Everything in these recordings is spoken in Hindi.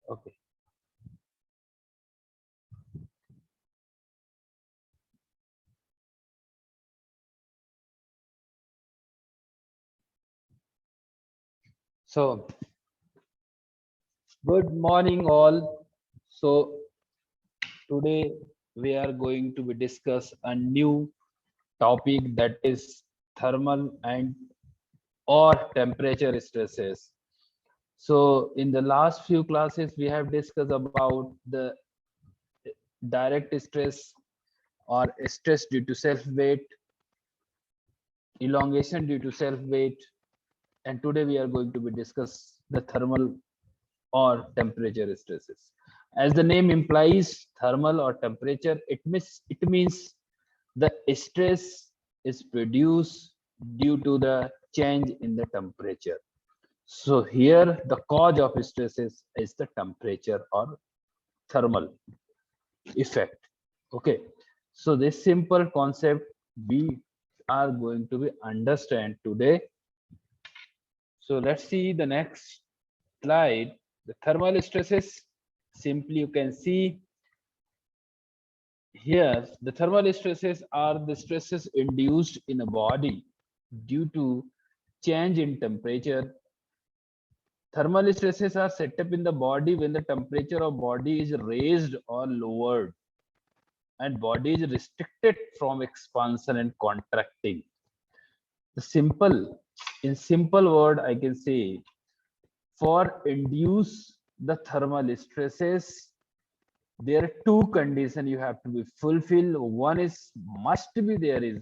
Okay. So, good morning, all. So, today we are going to be discuss a new topic, that is thermal and or temperature stresses. So, in the last few classes, we have discussed about the direct stress or stress due to self weight, elongation due to self weight, and today we are going to be discuss the thermal or temperature stresses. As the name implies, thermal or temperature, it means the stress is produced due to the change in the temperature. So here the cause of stresses is the temperature or thermal effect. Okay, so this simple concept we are going to be understand today. So let's see the next slide. The thermal stresses, simply you can see here, the thermal stresses are the stresses induced in a body due to change in temperature. Thermal stresses are set up in the body when the temperature of body is raised or lowered and body is restricted from expansion and contracting. The simple, in simple word, I can say, for induce the thermal stresses, there are two conditions you have to be fulfilled. One is must be there is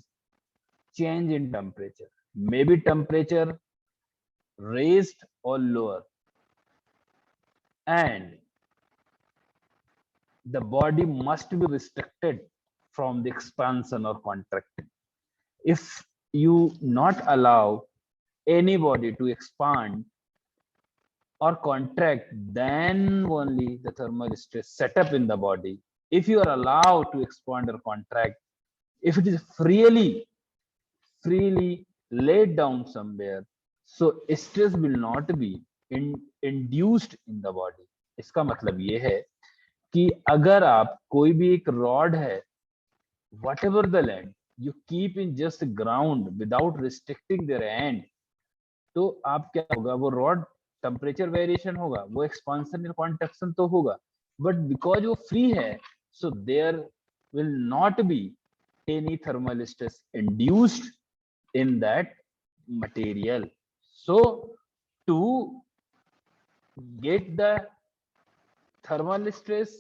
change in temperature, maybe temperature raised or lower, and the body must be restricted from the expansion or contracting. If you not allow anybody to expand or contract, then only the thermal stress set up in the body. If you are allowed to expand or contract, if it is freely laid down somewhere, so stress will not be induced in the body. इसका मतलब ये है कि अगर आप कोई भी एक रॉड है, whatever the land you keep in just ground without restricting their end, तो आप क्या होगा, वो रॉड टेम्परेचर वेरिएशन होगा, वो एक्सपांशन या कॉन्ट्रैक्शन तो होगा, बट बिकॉज वो फ्री है, so there will not be any thermal stress induced in that material. So to get the thermal stress,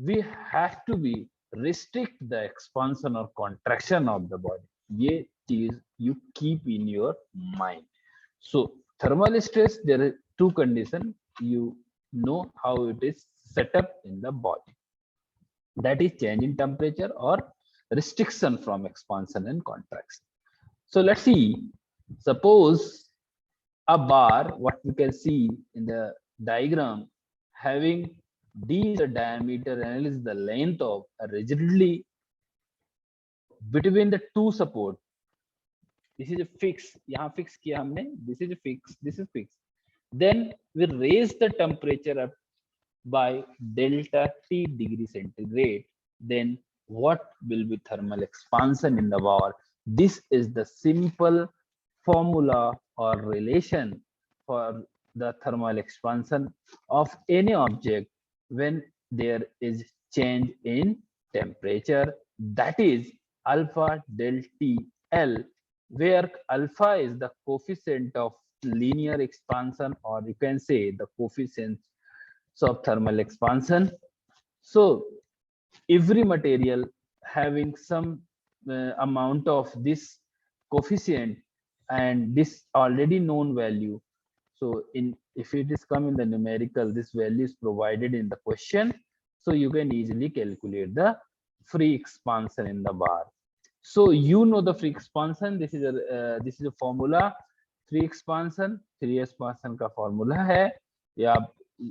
we have to be restrict the expansion or contraction of the body. ये चीज you keep in your mind. So thermal stress, there are two conditions. You know how it is set up in the body. That is change in temperature or restriction from expansion and contraction. So let's see. Suppose a bar, what we can see in the diagram, having d is the diameter and L is the length of a rigidly between the two support. This is a fix. यहाँ fix किया हमने. This is a fix. This is fix. Then we raise the temperature up by delta T degree centigrade. Then what will be thermal expansion in the bar? This is the simple formula or relation for the thermal expansion of any object when there is change in temperature. That is alpha del T L, where alpha is the coefficient of linear expansion, or you can say the coefficient of thermal expansion. So every material having some amount of this coefficient and this already known value. So in if it is come in the numerical, this value is provided in the question, so you can easily calculate the free expansion in the bar. So you know the free expansion. This is a formula. Free expansion का formula है, या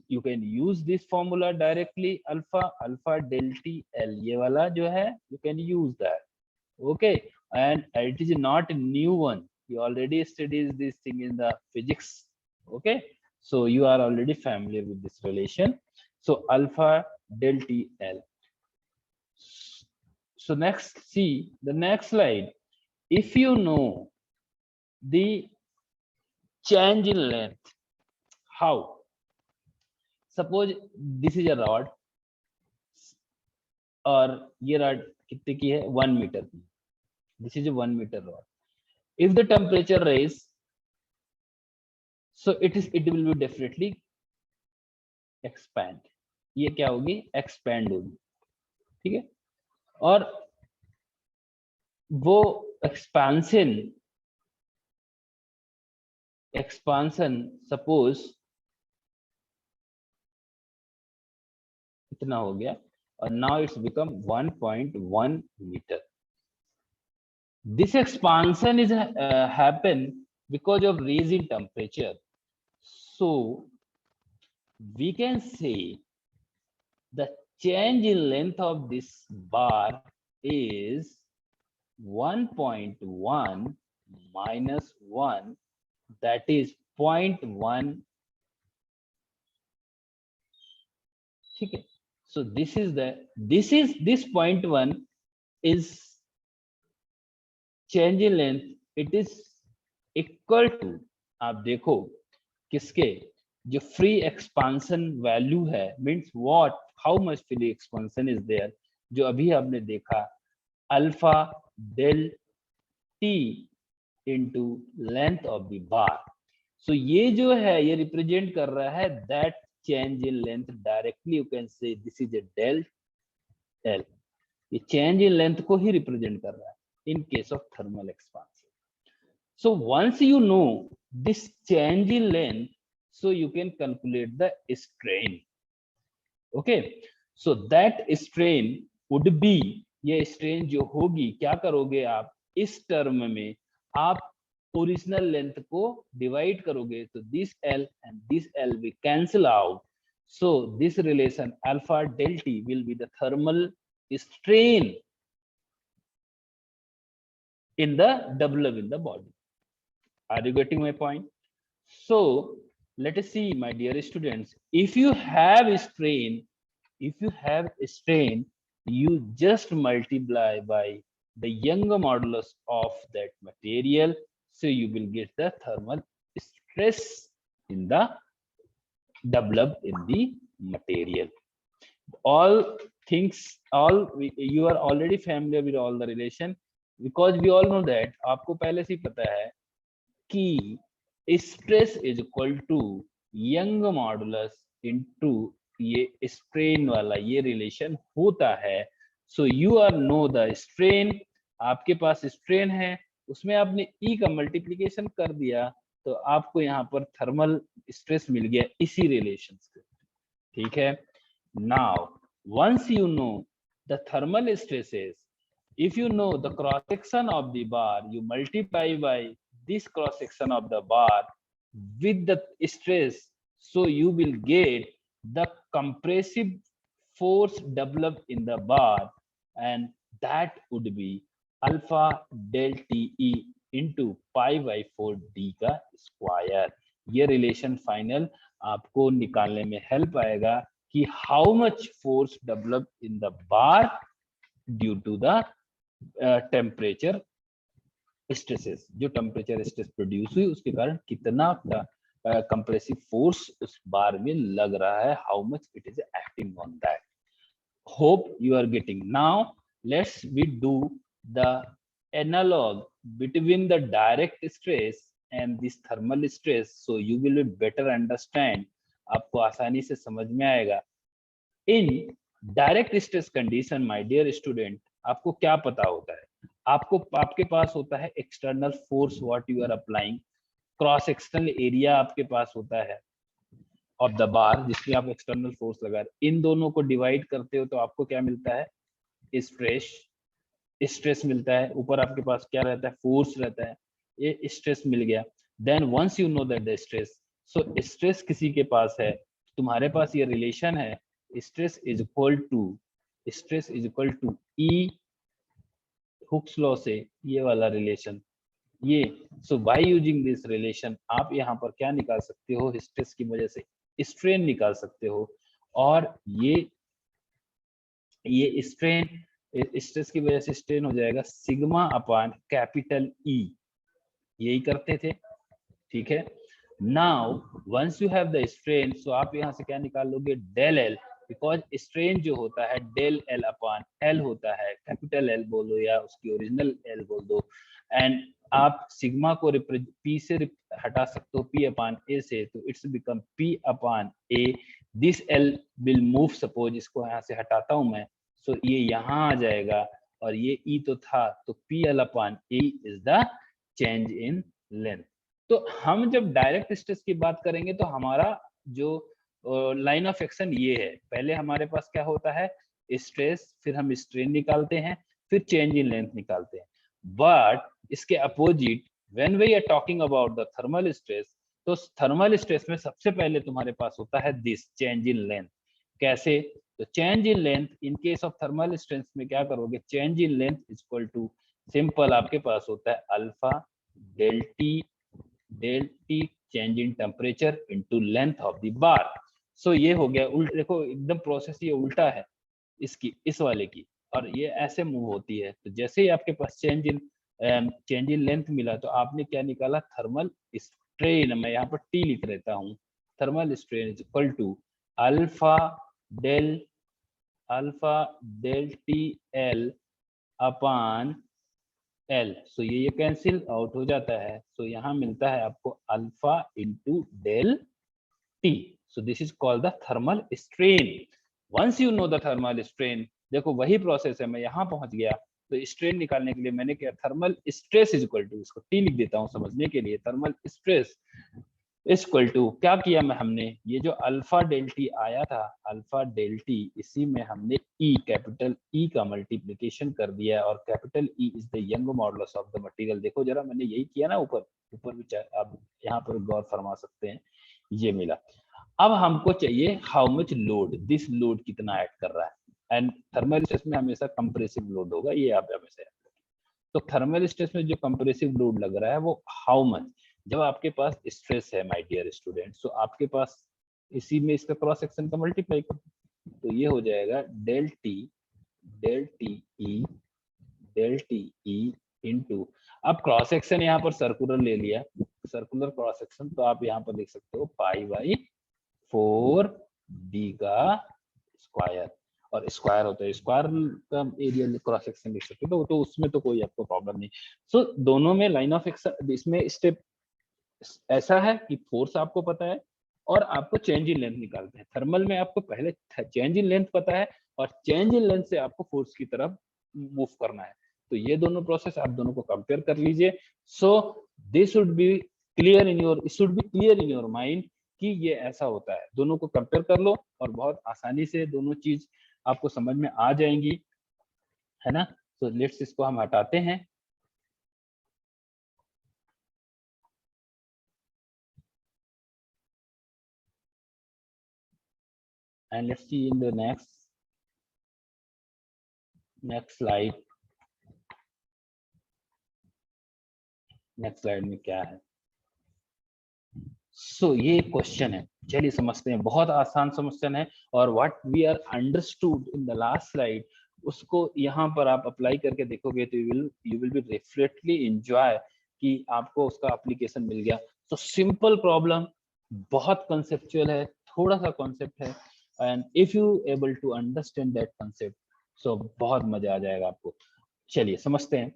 you can use this formula directly. Alpha del T L, ये वाला जो है, you can use that. Okay, and it is not a new one. You already studied this thing in the physics. Okay, So you are already familiar with this relation. So alpha del TL. So next, see the next slide. If you know the change in length, how? Suppose this is a rod और ये rod कितने की है, 1 मीटर की. This is a 1 meter rod. If the temperature rise, so it will be definitely expand. ये क्या होगी, expand होगी. ठीक है. और वो expansion suppose इतना हो गया और now it's become 1.1 meter. This expansion is happen because of rise in temperature. So we can say the change in length of this bar is 1.1 minus 1, that is 0.1. ठीक है. So this 0.1 is change in length. It is equal to, आप देखो किसके, जो फ्री एक्सपांशन वैल्यू है, means what, how much free expansion is there, जो अभी आपने देखा, alpha del T into length of the bar. So ये जो है ये रिप्रेजेंट कर रहा है that change in length. Directly you can say this is a del L. ये चेंज इन लेंथ को ही रिप्रेजेंट कर रहा है in case of thermal expansion. So once you know this change in length, so you can calculate the strain. Okay, so that strain would be, ये strain जो होगी, क्या करोगे आप, इस टर्म में आप ओरिजिनल लेंथ को डिवाइड करोगे, तो this L and this L will cancel out. So this relation alpha del T will be the thermal strain in the develop in the body. Are you getting my point? So let us see, my dear students, if you have a strain, you just multiply by the Younger modulus of that material, so you will get the thermal stress in the developed in the material. All things, you are already familiar with all the relation, because we all know that, आपको पहले से ही पता है कि stress is equal to Young modulus into ये स्ट्रेन वाला ये रिलेशन होता है. So you are know the strain, आपके पास स्ट्रेन है, उसमें आपने ई का मल्टीप्लिकेशन कर दिया, तो आपको यहाँ पर थर्मल स्ट्रेस मिल गया इसी रिलेशन से. ठीक है. Now once you know the thermal stresses, if you know the cross section of the bar, you multiply by this cross section of the bar with the stress, so you will get the compressive force developed in the bar, and that would be alpha del TE into pi by 4 d का स्क्वायर. ये रिलेशन फाइनल आपको निकालने में हेल्प आएगा कि how much force develop in the bar due to the temperature stresses. जो टेम्परेचर स्ट्रेस प्रोड्यूस हुई उसके कारण कितना कंप्रेसिव फोर्स उस बार में लग रहा है, how much it is acting on that. Hope you are getting. Now let's we do the analog between the direct stress and this thermal stress, so you will better understand. आपको आसानी से समझ में आएगा. In direct stress condition, my dear student, आपको क्या पता होता है, आपके पास होता है external force what you are applying, cross external area आपके पास होता है ऑफ द बार जिसमें आप एक्सटर्नल फोर्स लगा रहे. इन दोनों को डिवाइड करते हो तो आपको क्या मिलता है, स्ट्रेस मिलता है. ऊपर आपके पास क्या रहता है, फोर्स रहता है. ये स्ट्रेस मिल गया. Then once you know that the stress, so stress किसी के पास है, तुम्हारे पास ये रिलेशन है, stress is equal to E Hooke's law से ये वाला रिलेशन ये so by using this relation आप यहाँ पर क्या निकाल सकते हो, स्ट्रेस की वजह से स्ट्रेन निकाल सकते हो, और ये स्ट्रेन स्ट्रेस की वजह से स्ट्रेन हो जाएगा सिग्मा अपॉन कैपिटल ई, यही करते थे, ठीक है। Now once you have the strain, so आप यहाँ से क्या निकाल लोगे, डेल एल, बिकॉज स्ट्रेन जो होता है डेल एल अपॉन एल होता है, कैपिटल एल बोलो या उसकी ओरिजिनल एल बोल दो, एंड आप सिग्मा को पी से हटा सकते हो पी अपॉन ए से, तो it's become P upon A, this L will move, suppose इसको यहाँ से हटाता हूं मैं, सो ये यहाँ आ जाएगा, और ये ई तो था, तो P L upon A is the change in length. तो हम जब डायरेक्ट स्ट्रेस की बात करेंगे तो हमारा जो लाइन ऑफ एक्शन ये है, पहले हमारे पास क्या होता है स्ट्रेस, फिर हम स्ट्रेन निकालते हैं, फिर चेंज इन लेंथ निकालते हैं। बट इसके opposite when we are talking about the thermal stress, तो थर्मल स्ट्रेस में सबसे पहले तुम्हारे पास होता है दिस चेंज इन लेंथ। कैसे, तो change in length in case of thermal stress में क्या करोगे, change in length is equal to simple आपके पास होता है alpha del T change in temperature into length of the bar. So ये हो गया उल्टा, देखो एकदम प्रोसेस ये उल्टा है इसकी, इस वाले की, और ये ऐसे मूव होती है। तो जैसे ही आपके पास चेंज इन लेंथ मिला, तो आपने क्या निकाला, थर्मल स्ट्रेन, मैं यहाँ पर टी लिख रहता हूँ, thermal strain is equal to alpha del T L upon L. So ये कैंसिल आउट हो जाता है, सो यहाँ मिलता है आपको alpha into del T. So this is called the thermal strain. Once you know the thermal strain, देखो वही प्रोसेस है, मैं यहाँ पहुंच गया, तो स्ट्रेन निकालने के लिए मैंने क्या, thermal stress is equal to, इसको टी लिख देता हूँ समझने के लिए, थर्मल स्ट्रेस इक्वल टू क्या किया मैं, हमने ये जो अल्फा डेल टी आया था, अल्फा डेल टी, इसी में हमने ई, कैपिटल ई का मल्टीप्लीकेशन कर दिया, और capital E is the young modulus of the material. देखो जरा मैंने यही किया ना, ऊपर ऊपर भी आप यहाँ पर गौर फरमा सकते हैं, ये मिला। अब हमको चाहिए how much load, this load कितना ऐड कर रहा है, एंड थर्मल स्ट्रेस में हमेशा कंप्रेसिव लोड होगा, ये आप हमेशा। तो थर्मल स्ट्रेस में जो कंप्रेसिव लोड लग रहा है वो हाउ मच, जब आपके पास स्ट्रेस है माय डियर स्टूडेंट, सो आपके पास इसी में इसका क्रॉस सेक्शन का मल्टीप्लाई कर, तो ये हो जाएगा डेल टी ई इनटू, अब क्रॉस सेक्शन यहाँ पर सर्कुलर ले लिया, सर्कुलर क्रॉस सेक्शन, तो आप यहाँ पर देख सकते हो पाई बाई 4 डी का स्क्वायर, और स्क्वायर होता है, स्क्वायर का एरिया क्रॉस सेक्शन लिख सकते हो, तो उसमें तो कोई आपको प्रॉब्लम नहीं। सो दोनों में लाइन ऑफ एक्शन, इसमें स्टेप ऐसा है कि फोर्स आपको पता है और आपको चेंज इन लेंथ निकालते हैं। थर्मल में आपको पहले चेंज इन लेंथ पता है, और चेंज इन लेंथ से आपको फोर्स की तरफ मूव करना है। तो ये दोनों प्रोसेस आप दोनों को कंपेयर कर लीजिए। So this should be clear in your, should be clear in your mind कि ये ऐसा होता है। दोनों को कंपेयर कर लो और बहुत आसानी से दोनों चीज आपको समझ में आ जाएंगी, है ना। तो लेट्स इसको हम हटाते हैं, and let's see in the next slide, next slide में क्या है। सो ये क्वेश्चन है, चलिए समझते हैं, बहुत आसान क्वेश्चन है, और what we are understood in the last slide, उसको यहाँ पर आप अप्लाई करके देखोगे तो you will be definitely enjoy कि आपको उसका एप्लीकेशन मिल गया। तो सिंपल प्रॉब्लम, बहुत कंसेप्चुअल है, थोड़ा सा कॉन्सेप्ट है, and if you able to understand that concept, so बहुत मजा आ जाएगा आपको। चलिए समझते हैं।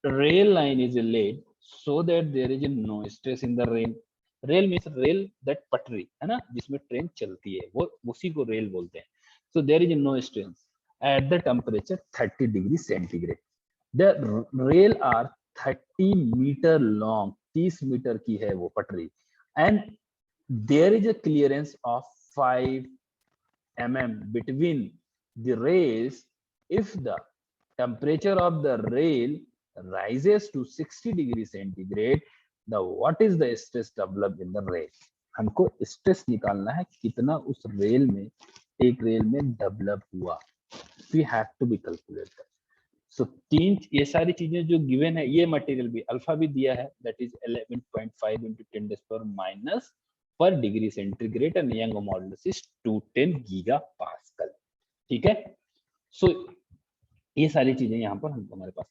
rail line is laid so that there is no stress in the rail. Rail means rail that पटरी है ना, जिसमें ट्रेन चलती है, वो उसी को रेल बोलते हैं। So there is no stress at the temperature 30 degree centigrade. The rail are 30 metre long, 30 metre की है वो पटरी, and there is a clearance of 5 mm between the rails. If the temperature of the rail rises to 60 degree centigrade, the what is the stress developed in the rail? हमको स्ट्रेस निकालना है कितना उस रेल में, एक रेल में डेवलप हुआ, we have to be calculated. सो तीन ये सारी चीजें जो गिवन है, ये मटेरियल भी अल्फा भी दिया है, दैट इज 11.5 into 10⁻⁻, पर degree centigrade and young modulus is 210 giga pascal. ठीक है, सो ये सारी चीजें यहाँ पर हमको हमारे पास।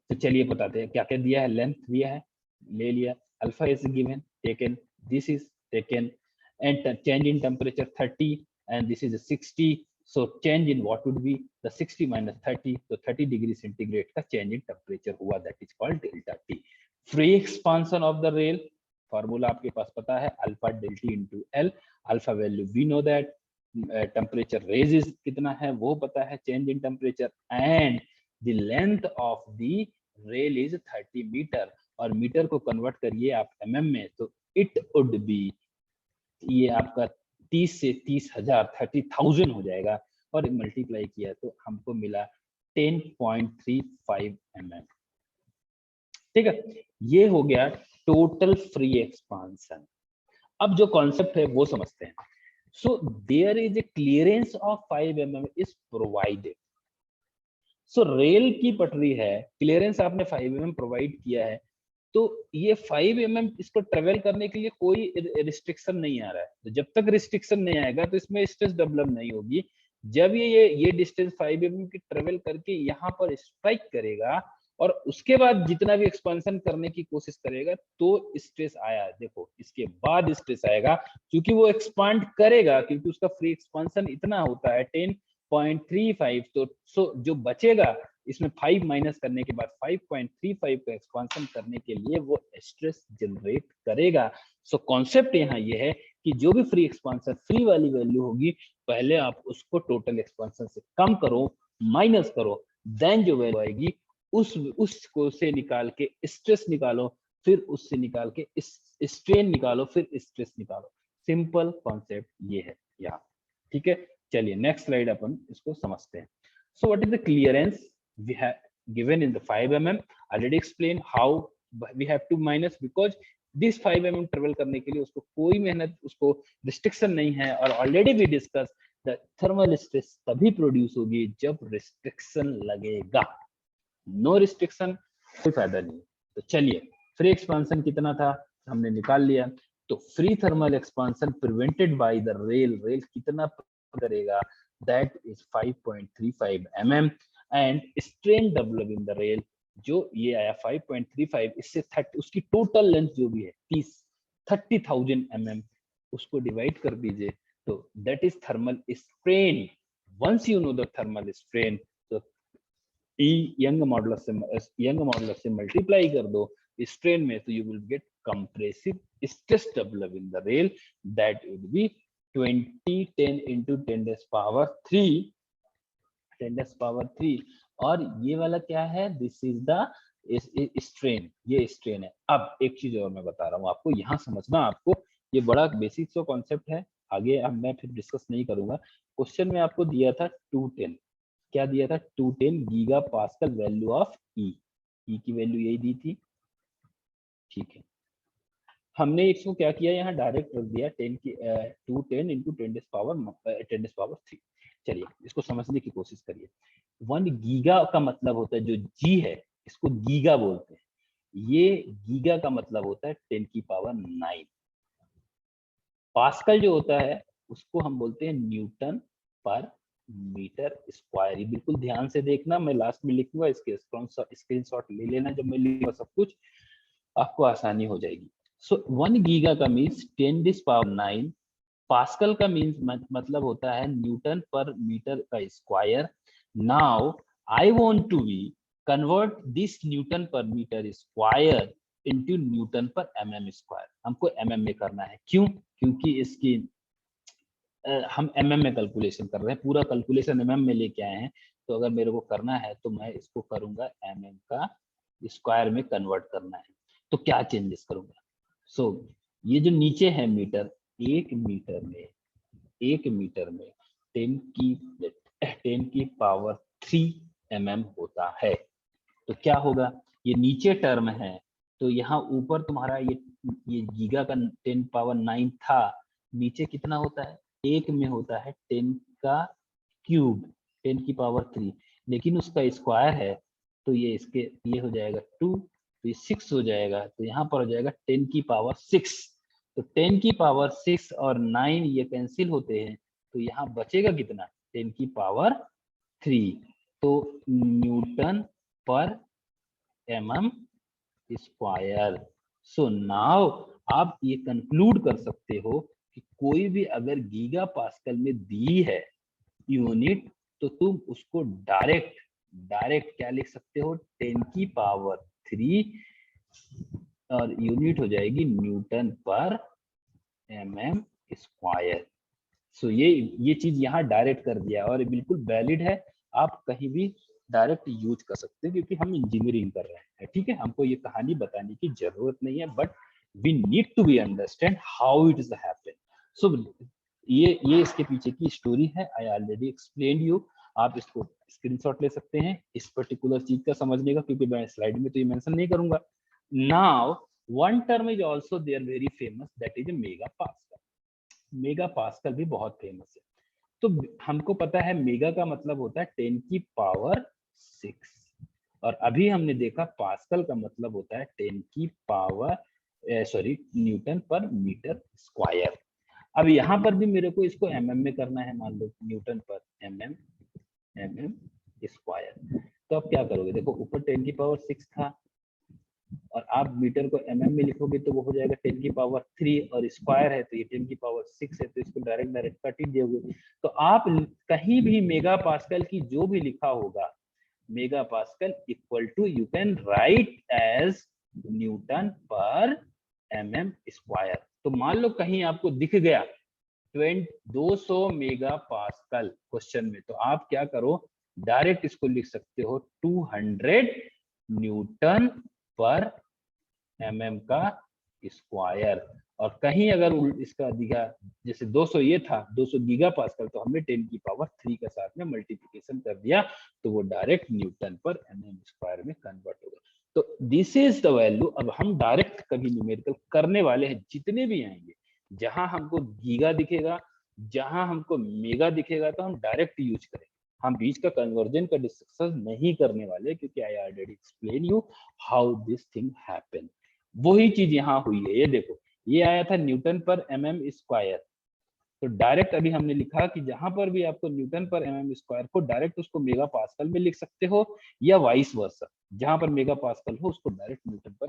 तो चलिए बताते हैं क्या क्या दिया है। लेंथ दिया है, ले लिया, alpha is given, taken, this is taken, and change in temperature 30 and this is a 60, so change in what would be the 60 minus 30, so 30 degree centigrade का change in temperature हुआ, that is called delta T। free expansion of the rail formula आपके पास पता है, alpha del T into L, alpha value we know that, temperature raises कितना है वो पता है, change in temperature, and the length of the rail is 30 meter, और मीटर को कन्वर्ट करिए आप mm में, तो it would be, ये आपका 30 से 30,000 30,000 हो जाएगा, और मल्टीप्लाई किया तो हमको मिला 10.35 mm। ठीक है, ये हो गया टोटल फ्री एक्सपांशन। अब जो कॉन्सेप्ट है वो समझते हैं। So there is a clearance of 5 mm is provided. So rail की पटरी है, क्लियरेंस आपने 5 mm प्रोवाइड किया है, तो ये 5 mm इसको ट्रेवल करने के लिए कोई रिस्ट्रिक्शन नहीं आ रहा है। तो जब तक रिस्ट्रिक्शन नहीं आएगा तो इसमें स्ट्रेस डेवलप नहीं होगी। जब ये डिस्टेंस 5 mm की ट्रेवल करके यहाँ पर स्ट्राइक करेगा और उसके बाद जितना भी एक्सपेंशन करने की कोशिश करेगा तो स्ट्रेस आया, देखो इसके बाद स्ट्रेस आएगा, क्योंकि वो एक्सपांड करेगा, क्योंकि उसका फ्री एक्सपेंशन इतना होता है 10.35, तो सो जो बचेगा इसमें 5 माइनस करने के बाद 5.35 का एक्सपेंशन करने के लिए वो स्ट्रेस जनरेट करेगा। सो कॉन्सेप्ट यहाँ ये है कि जो भी फ्री एक्सपेंशन, फ्री वाली वैल्यू होगी, पहले आप उसको टोटल एक्सपेंशन से कम करो, माइनस करो, देन जो वैल्यू आएगी उसको से निकाल के स्ट्रेस निकालो, फिर उससे निकाल के स्ट्रेन निकालो, फिर स्ट्रेस निकालो। सिंपल कॉन्सेप्ट ये है यहाँ। ठीक है, चलिए नेक्स्ट स्लाइड अपन इसको समझते हैं। So what is the clearance we have given in the 5 mm, already explained how we have to minus, because this 5 mm travel करने के लिए उसको कोई मेहनत, उसको रिस्ट्रिक्शन नहीं है, और ऑलरेडी भी डिस्कस द थर्मल स्ट्रेस तभी प्रोड्यूस होगी जब रिस्ट्रिक्शन लगेगा, नो रिस्ट्रिक्शन कोई फायदा नहीं। तो चलिए फ्री एक्सपांशन कितना था हमने निकाल लिया, तो free thermal expansion prevented by the rail कितना करेगा, that is 5.35 mm, and strain develop in the rail जो ये आया 5.35, इससे 30 उसकी टोटल लेंथ जो भी है 30,000 mm, उसको डिवाइड कर दीजिए, तो that is thermal strain. Once you know the thermal strain, तो ई यंग मॉडुलस से मल्टीप्लाई कर दो स्ट्रेन में, तो you will get compressive stress develop in the rail, that would be 2010 into 10⁻3, और ये वाला क्या है, दिस इज द स्ट्रेन, ये स्ट्रेन है। अब एक चीज और मैं बता रहा हूँ आपको, यहाँ समझना आपको, ये बड़ा बेसिक सा कॉन्सेप्ट है, आगे अब मैं फिर डिस्कस नहीं करूंगा। क्वेश्चन में आपको दिया था 210, क्या दिया था, 210 गीगा पास्कल वैल्यू ऑफ ई की वैल्यू यही दी थी। ठीक है, हमने इसको क्या किया, यहाँ डायरेक्ट रख दिया 210 into 10⁻3। चलिए इसको समझने की कोशिश करिए। 1 गीगा का मतलब होता है, जो जी है इसको गीगा बोलते हैं, ये गीगा का मतलब होता है 10⁹। पास्कल जो होता है उसको हम बोलते हैं न्यूटन पर मीटर स्क्वायर। ये बिल्कुल ध्यान से देखना, मैं लास्ट में लिखूंगा, इसके स्क्रीनशॉट ले लेना, जब मैं लिखूंगा सब कुछ आपको आसानी हो जाएगी। सो 1 गीगा का मीन्स 10⁹, पास्कल का मीन्स मतलब होता है न्यूटन पर मीटर का square. Now I want to be convert this newton per metre square into newton per mm square. हमको mm में करना है, क्यों, क्योंकि इसकी हम mm में कैलकुलेशन कर रहे हैं, पूरा कैलकुलेशन mm में लेके आए हैं, तो अगर मेरे को करना है तो मैं इसको करूंगा mm का स्क्वायर में कन्वर्ट करना है। तो क्या चेंजेस करूंगा, सो ये जो नीचे है मीटर, 1 मीटर में 10⁻³ mm होता है। तो क्या होगा, ये नीचे टर्म है, तो यहाँ ऊपर तुम्हारा ये गीगा का 10⁻9 था, नीचे कितना होता है, 1 में होता है 10⁻³ 10⁻3, लेकिन उसका स्क्वायर है तो ये इसके ये हो जाएगा 2, तो ये 6 हो जाएगा, तो यहाँ पर हो जाएगा 10 की पावर 6। तो 10 की पावर 6 और 9 ये कैंसिल होते हैं, तो यहाँ बचेगा कितना, 10 की पावर 3। तो Newton per mm square. So now आप ये कंक्लूड कर सकते हो कि कोई भी अगर गीगा पास्कल में दी है यूनिट, तो तुम उसको डायरेक्ट क्या लिख सकते हो, 10 की पावर 3 और यूनिट हो जाएगी न्यूटन पर mm स्क्वायर। सो ये चीज यहाँ डायरेक्ट कर दिया और बिल्कुल वैलिड है, आप कहीं भी डायरेक्ट यूज कर सकते हैं क्योंकि हम इंजीनियरिंग कर रहे हैं, ठीक है। हमको ये कहानी बताने की जरूरत नहीं है, but we need to be understand how it is happen. So ये इसके पीछे की स्टोरी है, आई ऑलरेडी एक्सप्लेन यू। आप इसको स्क्रीनशॉट ले सकते हैं इस पर्टिकुलर चीज का समझने का, क्योंकि मैं स्लाइड में तो ये मेंशन नहीं करूंगा। Now one term is also there very famous, that is mega pascal. Mega pascal भी बहुत फेमस है। तो हमको पता है मेगा का मतलब होता है 10 की पावर 6, और अभी हमने देखा पास्कल का मतलब होता है 10 की power Newton per metre square. अब यहाँ पर भी मेरे को इसको एमएम में करना है, मान लो न्यूटन पर एमएम स्क्वायर। तो अब क्या करोगे, देखो ऊपर 10 की पावर 6 था और आप मीटर को एमएम में लिखोगे तो वो हो जाएगा 10 की पावर 3, और स्क्वायर है तो ये 10 की पावर 6 है, तो इसको डायरेक्ट कट ही दोगे। तो आप कहीं भी मेगा पास्कल की जो भी लिखा होगा, mega pascal equal to you can write as newton per MM square. तो मान लो कहीं आपको दिख गया 200 मेगा पास्कल क्वेश्चन में, तो आप क्या करो, डायरेक्ट इसको लिख सकते हो 200 न्यूटन पर mm का स्क्वायर। और कहीं अगर इसका दिखा जैसे 200 ये था 200 गीगा पास्कल, तो हमने 10 की पावर 3 के साथ में मल्टीप्लिकेशन कर दिया, तो वो direct Newton per mm square में कन्वर्ट होगा। तो दिस इज द वैल्यू। अब हम डायरेक्ट कभी न्यूमेरिकल करने वाले हैं, जितने भी आएंगे, जहां हमको गीगा दिखेगा, जहां हमको मेगा दिखेगा, तो हम डायरेक्ट यूज करेंगे। हम बीच का कन्वर्जन का डिस्कशन नहीं करने वाले, क्योंकि I already explain you how this thing happen. वही चीज यहाँ हुई है। ये देखो, ये आया था न्यूटन पर mm स्क्वायर, तो डायरेक्ट अभी हमने लिखा कि जहां पर भी आपको न्यूटन पर mm स्क्वायर को डायरेक्ट उसको मेगा पास्कल में लिख सकते हो, या वाइस वर्सा, जहां पर मेगा पास्कल हो उसको direct Newton per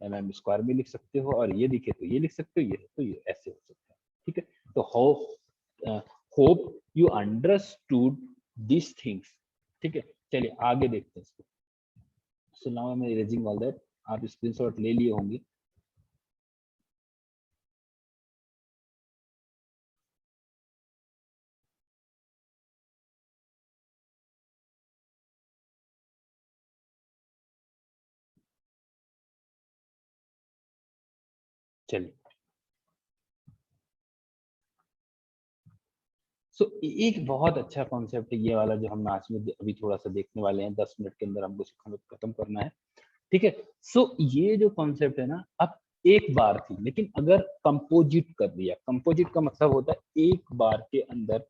mm square में लिख सकते हो। और ये दिखे तो ये लिख सकते हो, ये तो ये ऐसे हो सकता है, ठीक है। तो hope you understood this things, ठीक है। चलिए आगे देखते हैं इसको। So now I am erasing all that. आप स्क्रीनशॉट ले लिए होंगे। चलिए, सो एक बहुत अच्छा कॉन्सेप्ट है ये वाला, जो हम आज में अभी थोड़ा सा देखने वाले हैं, 10 मिनट के अंदर हमको खत्म करना है, ठीक है। सो ये जो कॉन्सेप्ट है ना, अब एक बार थी, लेकिन अगर कंपोजिट कर दिया, कंपोजिट का मतलब होता है एक बार के अंदर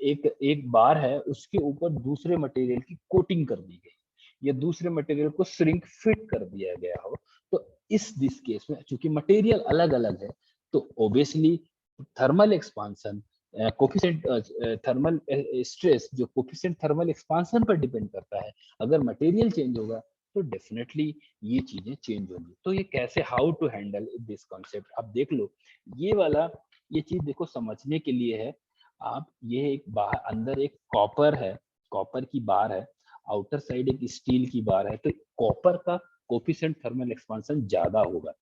एक एक बार है, उसके ऊपर दूसरे मटेरियल की कोटिंग कर दी गई, या दूसरे मटेरियल को श्रिंक फिट कर दिया गया हो। तो इस दिस केस में चूंकि मटेरियल अलग अलग है, तो obviously thermal expansion coefficient, thermal stress जो कोफिशिएंट थर्मल एक्सपांशन पर डिपेंड करता है, अगर मटेरियल चेंज होगा तो डेफिनेटली ये चीजें चेंज होंगी। तो ये कैसे, how to handle this concept, आप देख लो। ये वाला ये चीज देखो समझने के लिए है। आप ये एक बाहर अंदर एक कॉपर है, कॉपर की बार है, आउटर साइड एक स्टील की बार है, तो कॉपर का कोफिशिएंट थर्मल एक्सपांशन ज्यादा होगा,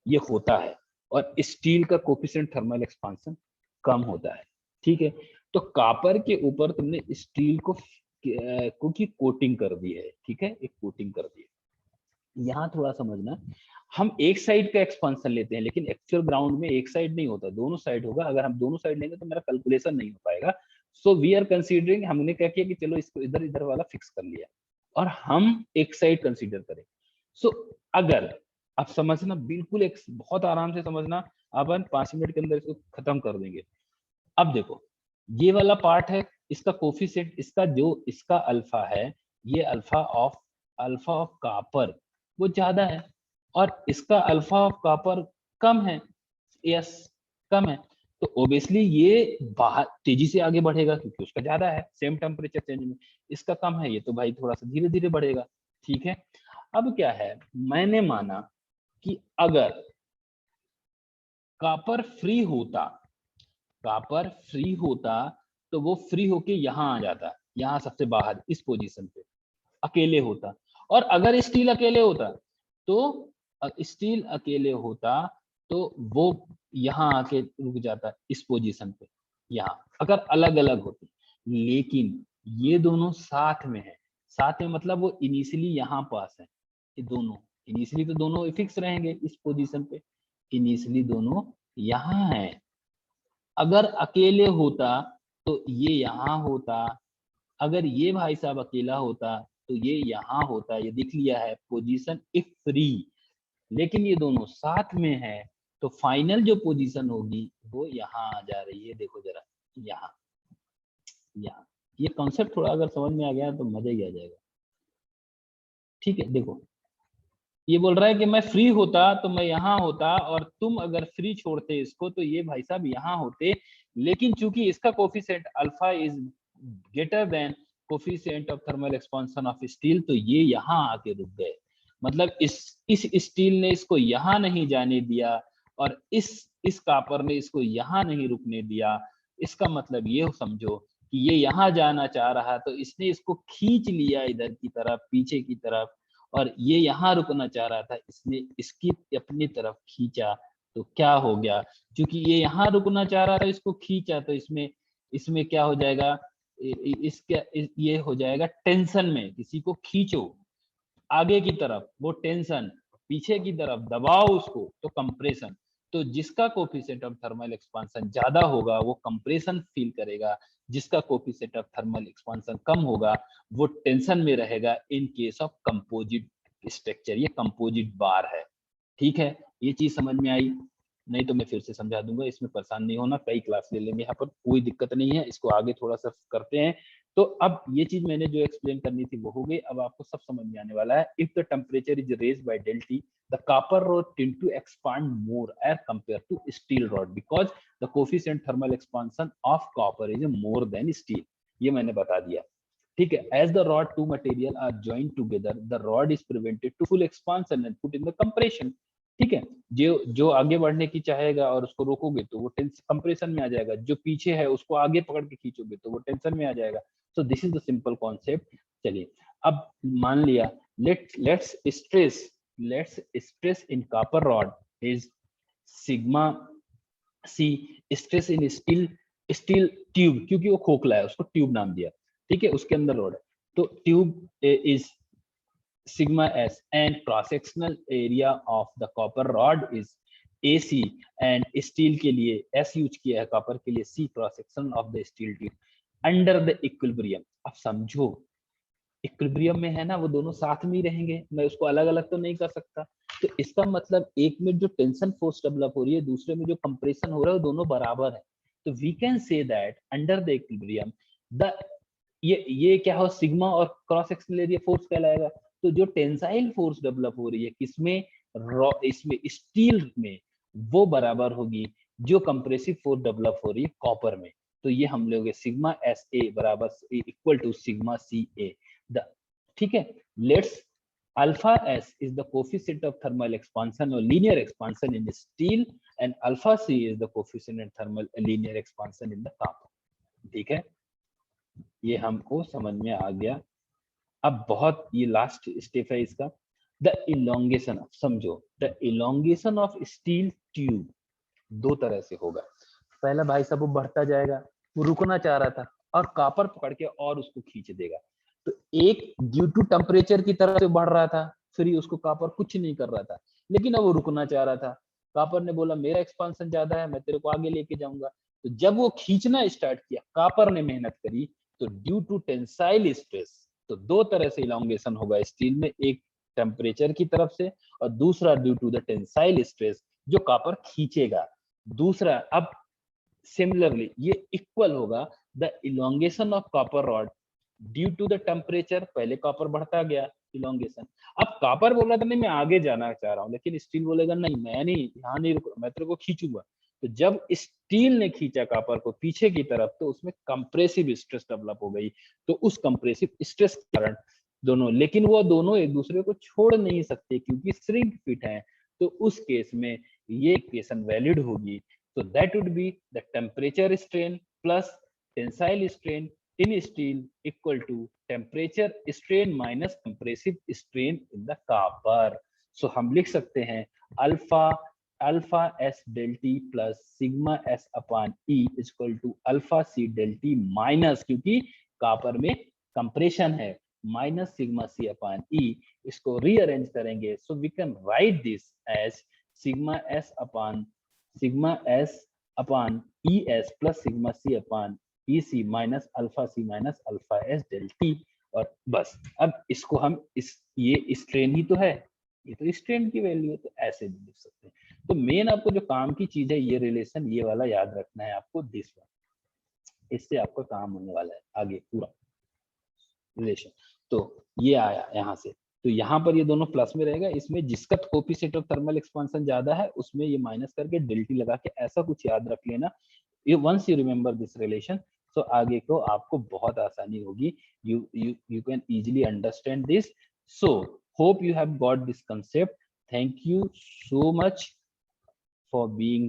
ये होता है, और स्टील का कोफिशिएंट थर्मल एक्सपांशन कम होता है, ठीक है। तो कॉपर के ऊपर तुमने स्टील को की कोटिंग कर दी है, ठीक है, एक कोटिंग कर दी है। यहाँ थोड़ा समझना, हम एक साइड का एक्सपांशन लेते हैं, लेकिन एक्चुअल ग्राउंड में एक साइड नहीं होता, दोनों साइड होगा। अगर हम दोनों साइड लेंगे तो मेरा कैलकुलेशन नहीं हो पाएगा। सो वी आर कंसीडरिंग, हमने क्या किया कि चलो इसको इधर इधर वाला फिक्स कर लिया, और हम एक साइड कंसीडर करें। सो अगर आप समझना, बिल्कुल एक बहुत आराम से समझना, अपन 5 मिनट के अंदर इसको खत्म कर देंगे। अब देखो, ये वाला पार्ट है, इसका कोफिशिएंट, इसका जो इसका अल्फा है, ये alpha of alpha of copper वो ज्यादा है और इसका अल्फा ऑफ कॉपर कम है, यस कम है, तो ओबियसली ये बाहर तेजी से आगे बढ़ेगा क्योंकि उसका ज्यादा है सेम टेम्परेचर चेंज में, इसका कम है, ये तो भाई थोड़ा सा धीरे धीरे बढ़ेगा। ठीक है, अब क्या है, मैंने माना कि अगर कॉपर फ्री होता, कॉपर फ्री होता तो वो फ्री होके यहाँ आ जाता, यहाँ सबसे बाहर इस पोजीशन पे अकेले होता, और अगर स्टील अकेले होता तो स्टील अकेले होता तो वो यहाँ आके रुक जाता इस पोजीशन पे, यहाँ अगर अलग अलग होते, लेकिन ये दोनों साथ में है, साथ में मतलब वो इनिशियली यहाँ पास है, ये दोनों इनिशियली तो दोनों फिक्स रहेंगे इस पोजीशन पे, इनिशियली दोनों यहाँ है, अगर अकेले होता तो ये यहाँ होता, अगर ये भाई साहब अकेला होता तो ये यहाँ होता, ये दिख लिया है पोजीशन इफ फ्री, लेकिन ये दोनों साथ में है तो फाइनल जो पोजीशन होगी वो यहाँ आ जा रही है, देखो जरा यहाँ, यहाँ ये कॉन्सेप्ट थोड़ा अगर समझ में आ गया तो मजा ही आ जाएगा। ठीक है, देखो ये बोल रहा है कि मैं फ्री होता तो मैं यहाँ होता, और तुम अगर फ्री छोड़ते इसको तो ये भाई साहब यहाँ होते, लेकिन चूंकि इसका coefficient alpha is greater than coefficient of thermal expansion of steel, तो ये यहाँ आके रुक गए, मतलब इस स्टील ने इसको यहाँ नहीं जाने दिया और इस कॉपर ने इसको यहाँ नहीं रुकने दिया, इसका मतलब ये समझो कि ये यहाँ जाना चाह रहा तो इसने इसको खींच लिया इधर की तरफ पीछे की तरफ, और ये यहाँ रुकना चाह रहा था इसने इसकी अपनी तरफ खींचा, तो क्या हो गया, क्योंकि ये यहाँ रुकना चाह रहा था इसको खींचा तो इसमें इसमें क्या हो जाएगा, ये हो जाएगा टेंशन में, किसी को खींचो आगे की तरफ वो टेंशन, पीछे की तरफ दबाओ उसको तो कंप्रेशन, तो जिसका कोफिशिएंट ऑफ थर्मल एक्सपांशन ज्यादा होगा वो कंप्रेशन फील करेगा, जिसका कोफिशिएंट ऑफ थर्मल एक्सपांशन कम होगा वो टेंशन में रहेगा इन केस ऑफ कंपोजिट स्ट्रक्चर, ये कंपोजिट बार है। ठीक है, ये चीज समझ में आई, नहीं तो मैं फिर से समझा दूंगा, इसमें परेशान नहीं होना, कई क्लास ले लेंगे यहाँ पर, कोई दिक्कत नहीं है, इसको आगे थोड़ा सा करते हैं। तो अब ये चीज मैंने जो एक्सप्लेन करनी थी वो हो गई, अब आपको सब समझ में आने वाला है। If the temperature is raise by del T, the copper rod tend to expand more as compare to steel rod because the coefficient thermal expansion of copper is more than steel, ये मैंने बता दिया। ठीक है, as the rod two material are joined together the rod is prevented to full expansion and put in the compression. ठीक है, जो आगे बढ़ने की चाहेगा और उसको रोकोगे तो वो कंप्रेशन में आ जाएगा, जो पीछे है उसको आगे पकड़ के खींचोगे तो वो टेंशन में आ जाएगा। So this is the simple concept. चलिए अब मान लिया let's stress in copper rod is sigma C, stress in steel tube, क्योंकि वो खोखला है उसको ट्यूब नाम दिया, ठीक है, उसके अंदर रॉड है तो tube is sigma s and cross sectional area of the copper rod is AC and steel के लिए S यूज किया है, कॉपर के लिए C cross section of the steel tube under the equilibrium। अब समझो इक्विलिब्रियम में है ना, वो दोनों साथ में ही रहेंगे, मैं उसको अलग अलग तो नहीं कर सकता, तो इसका मतलब एक में जो टेंशन फोर्स डेवलप हो रही है दूसरे में जो कंप्रेशन हो रहा है वो दोनों बराबर है, तो we can say that under the equilibrium the ये क्या हो सिग्मा और क्रॉस सेक्शनल एरिया फोर्स कहलाएगा, तो जो टेंसाइल फोर्स डेवलप हो रही है किसमें, इसमें स्टील में, वो बराबर होगी जो कंप्रेसिव फोर्स डेवलप हो रही है कॉपर में, तो ये हम लोग सिग्मा एस ए बराबर equal to sigma C A the, ठीक है, let's alpha S is the coefficient of thermal expansion और linear expansion in steel and alpha C is the coefficient of thermal linear expansion in the copper. ठीक है, ये हमको समझ में आ गया। अब बहुत ये लास्ट स्टेप है इसका, द इलोंगेशन, समझो the elongation of steel tube दो तरह से होगा, पहला भाई साहब वो बढ़ता जाएगा, वो रुकना चाह रहा था और कॉपर पकड़ के और उसको खींच देगा, तो एक ड्यू टू टेम्परेचर की तरफ से बढ़ रहा था, फिर उसको कॉपर कुछ नहीं कर रहा था, लेकिन अब वो रुकना चाह रहा था, कॉपर ने बोला मेरा एक्सपांशन ज्यादा है मैं तेरे को आगे लेके जाऊंगा, तो जब वो खींचना स्टार्ट किया कॉपर ने मेहनत करी, तो ड्यू टू टेंसाइल स्ट्रेस, तो दो तरह से इलोंगेशन होगा स्टील में, एक टेम्परेचर की तरफ से और दूसरा due to the tensile stress जो कॉपर खींचेगा, दूसरा अब सिमिलरली ये इक्वल होगा the elongation of copper rod due to the temperature, पहले कॉपर बढ़ता गया इलोंगेशन। अब कॉपर बोल रहा था नहीं मैं आगे जाना चाह रहा हूँ, लेकिन स्टील बोलेगा नहीं मैं नहीं यहाँ नहीं रुक रहा, मैं तेरे को खींचूंगा। तो जब स्टील ने खींचा कॉपर को पीछे की तरफ तो उसमें कंप्रेसिव स्ट्रेस डेवलप हो गई। तो उस कंप्रेसिव स्ट्रेस के कारण दोनों, लेकिन वो दोनों एक दूसरे को छोड़ नहीं सकते क्योंकि श्रिंक फिट है। तो उस केस में ये इक्वेशन वैलिड होगी। तो that would be the temperature strain plus tensile strain in steel equal to temperature strain minus compressive strain in the copper. So हम लिख सकते हैं alpha alpha S del T plus sigma S upon E equal to alpha C del T minus, क्योंकि कॉपर में कंप्रेशन है, minus sigma C upon E. इसको रीअरेंज करेंगे so we can write this as sigma S upon E S plus sigma C upon E C minus alpha S del T. और बस अब इसको हम ये स्ट्रेन ही तो है, ये तो स्ट्रेन की वैल्यू है, तो ऐसे भी लिख सकते हैं। तो मेन आपको जो काम की चीज है ये रिलेशन ये वाला याद रखना है आपको, दिस वन, इससे आपका काम होने वाला है आगे पूरा रिलेशन। तो ये आया यहाँ से, तो यहाँ पर ये दोनों प्लस में रहेगा, इसमें जिसका कोएफिशिएंट ऑफ थर्मल एक्सपांशन ज्यादा है उसमें ये माइनस करके डेल्टी लगा के ऐसा कुछ याद रख लेना। ये once you remember this relation तो आगे को आपको बहुत आसानी होगी, you can easily understand this. So hope you have got this concept. Thank you so much for being